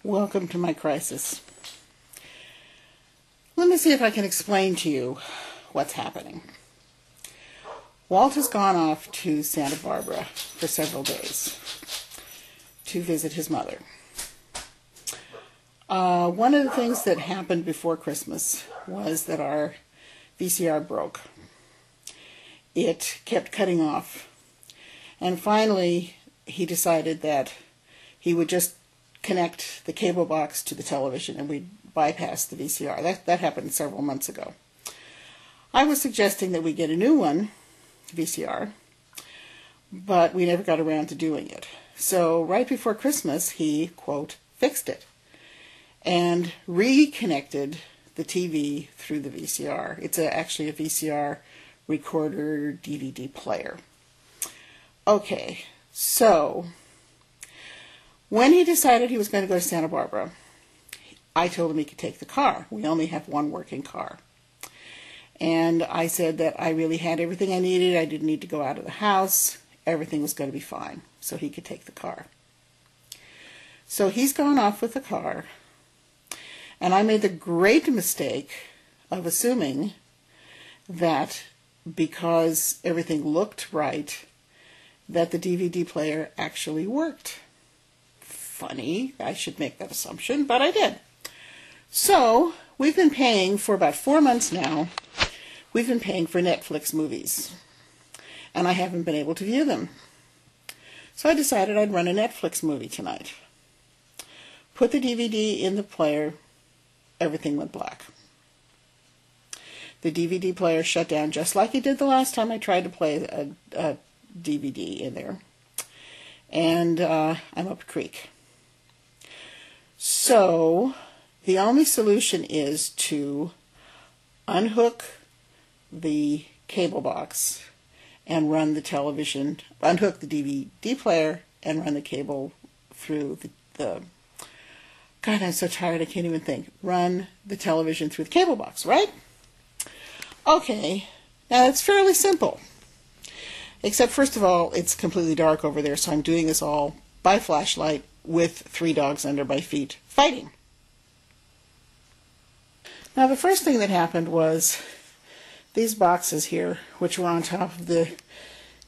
Welcome to my crisis. Let me see if I can explain to you what's happening. Walt has gone off to Santa Barbara for several days to visit his mother. One of the things that happened before Christmas was that our VCR broke. It kept cutting off. And finally, he decided that he would just connect the cable box to the television and we'd bypass the VCR. That happened several months ago. I was suggesting that we get a new one, VCR, but we never got around to doing it. So right before Christmas, he, quote, fixed it and reconnected the TV through the VCR. It's actually a VCR recorder DVD player. Okay, so when he decided he was going to go to Santa Barbara, I told him he could take the car. We only have one working car. And I said that I really had everything I needed. I didn't need to go out of the house. Everything was going to be fine, so he could take the car. So he's gone off with the car, and I made the great mistake of assuming that because everything looked right, that the DVD player actually worked. Funny, I should make that assumption, but I did. So, we've been paying for about 4 months now. We've been paying for Netflix movies, and I haven't been able to view them. So I decided I'd run a Netflix movie tonight. Put the DVD in the player, everything went black. The DVD player shut down just like it did the last time I tried to play a DVD in there. And I'm up a creek. So the only solution is to unhook the cable box and run the television, unhook the DVD player and run the cable through the God, I'm so tired I can't even think. Run the television through the cable box, right? Okay, now it's fairly simple. Except, first of all, it's completely dark over there, so I'm doing this all by flashlight with 3 dogs under my feet fighting. Now, the first thing that happened was these boxes here, which were on top of the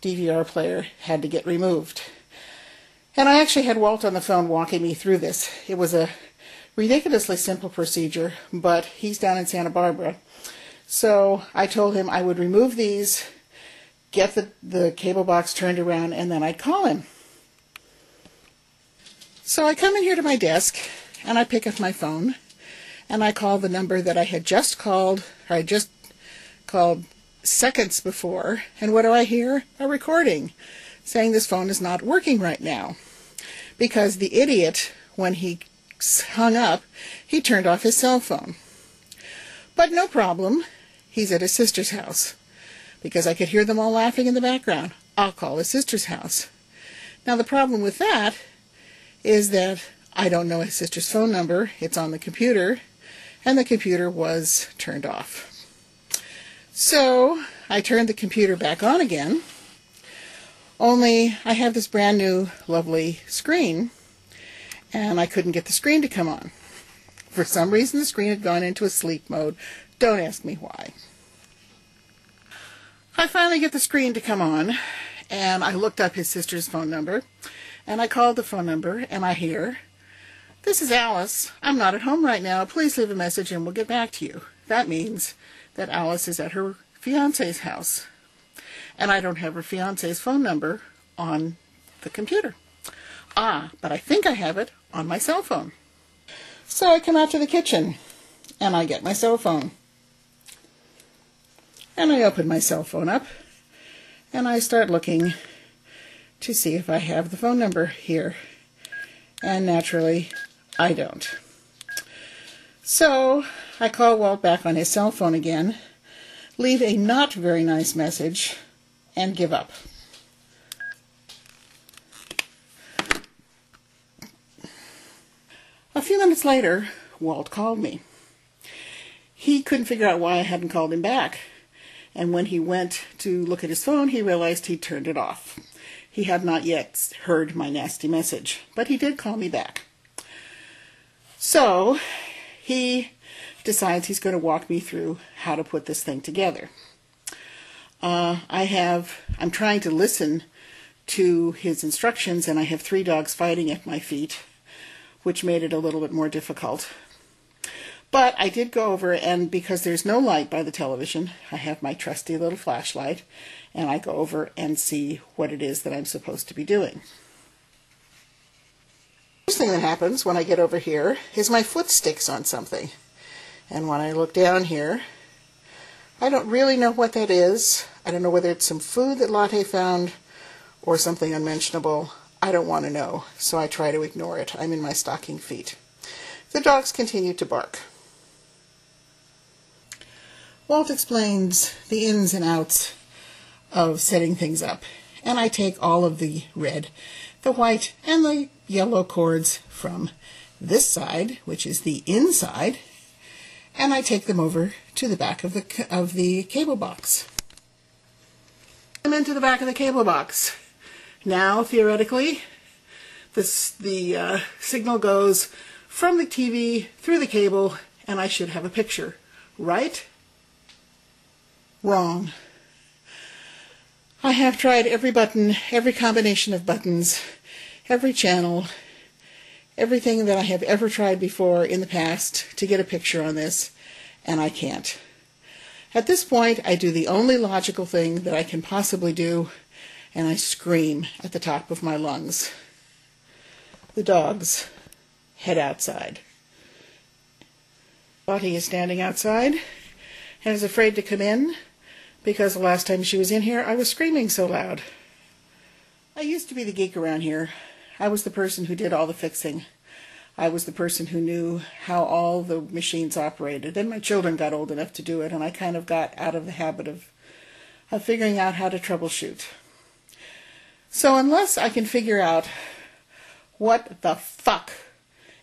DVR player, had to get removed. And I actually had Walt on the phone walking me through this. It was a ridiculously simple procedure, but he's down in Santa Barbara. So I told him I would remove these, get the cable box turned around, and then I'd call him. So I come in here to my desk, and I pick up my phone, and I call the number that I had just called, or I just called seconds before, and what do I hear? A recording saying this phone is not working right now. Because the idiot, when he hung up, he turned off his cell phone. But no problem, he's at his sister's house. Because I could hear them all laughing in the background. I'll call his sister's house. Now the problem with that is that I don't know his sister's phone number. It's on the computer, and the computer was turned off. So I turned the computer back on again, only I have this brand new lovely screen, and I couldn't get the screen to come on. For some reason the screen had gone into a sleep mode. Don't ask me why. I finally get the screen to come on, and I looked up his sister's phone number, and I called the phone number, and I hear, "This is Alice. I'm not at home right now. Please leave a message and we'll get back to you." That means that Alice is at her fiance's house, and I don't have her fiance's phone number on the computer. But I think I have it on my cell phone. So I come out to the kitchen, and I get my cell phone. And I open my cell phone up, and I start looking to see if I have the phone number here. And naturally, I don't. So I call Walt back on his cell phone again, leave a not very nice message, and give up. A few minutes later, Walt called me. He couldn't figure out why I hadn't called him back. And when he went to look at his phone, he realized he'd turned it off. He had not yet heard my nasty message, but he did call me back. So he decides he's going to walk me through how to put this thing together. I'm trying to listen to his instructions, and I have 3 dogs fighting at my feet, which made it a little bit more difficult. But I did go over, and because there's no light by the television, I have my trusty little flashlight, and I go over and see what it is that I'm supposed to be doing. The first thing that happens when I get over here is my foot sticks on something. And when I look down here, I don't really know what that is. I don't know whether it's some food that Lotte found or something unmentionable. I don't want to know, so I try to ignore it. I'm in my stocking feet. The dogs continue to bark. Walt explains the ins and outs of setting things up, and I take all of the red, the white, and the yellow cords from this side, which is the inside, and I take them over to the back of the cable box. I'm into the back of the cable box. Now, theoretically, the signal goes from the TV through the cable, and I should have a picture, right? Wrong. I have tried every button, every combination of buttons, every channel, everything that I have ever tried before in the past to get a picture on this, and I can't. At this point, I do the only logical thing that I can possibly do, and I scream at the top of my lungs. The dogs head outside. Lottie is standing outside and is afraid to come in because the last time she was in here, I was screaming so loud. I used to be the geek around here. I was the person who did all the fixing. I was the person who knew how all the machines operated. Then my children got old enough to do it, and I kind of got out of the habit of figuring out how to troubleshoot. So unless I can figure out what the fuck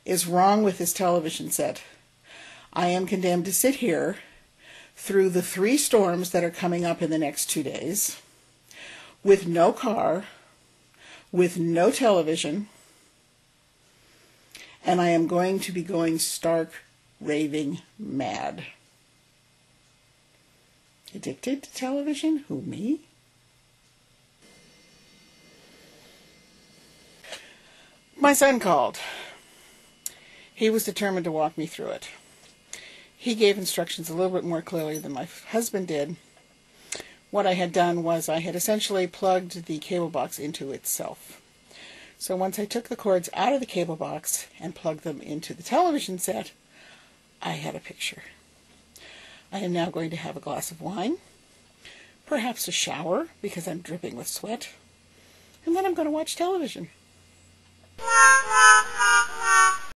is wrong with this television set, I am condemned to sit here through the 3 storms that are coming up in the next 2 days, with no car, with no television, and I am going to be going stark, raving mad. Addicted to television? Who, me? My son called. He was determined to walk me through it. He gave instructions a little bit more clearly than my husband did. What I had done was I had essentially plugged the cable box into itself. So once I took the cords out of the cable box and plugged them into the television set, I had a picture. I am now going to have a glass of wine, perhaps a shower because I'm dripping with sweat, and then I'm going to watch television.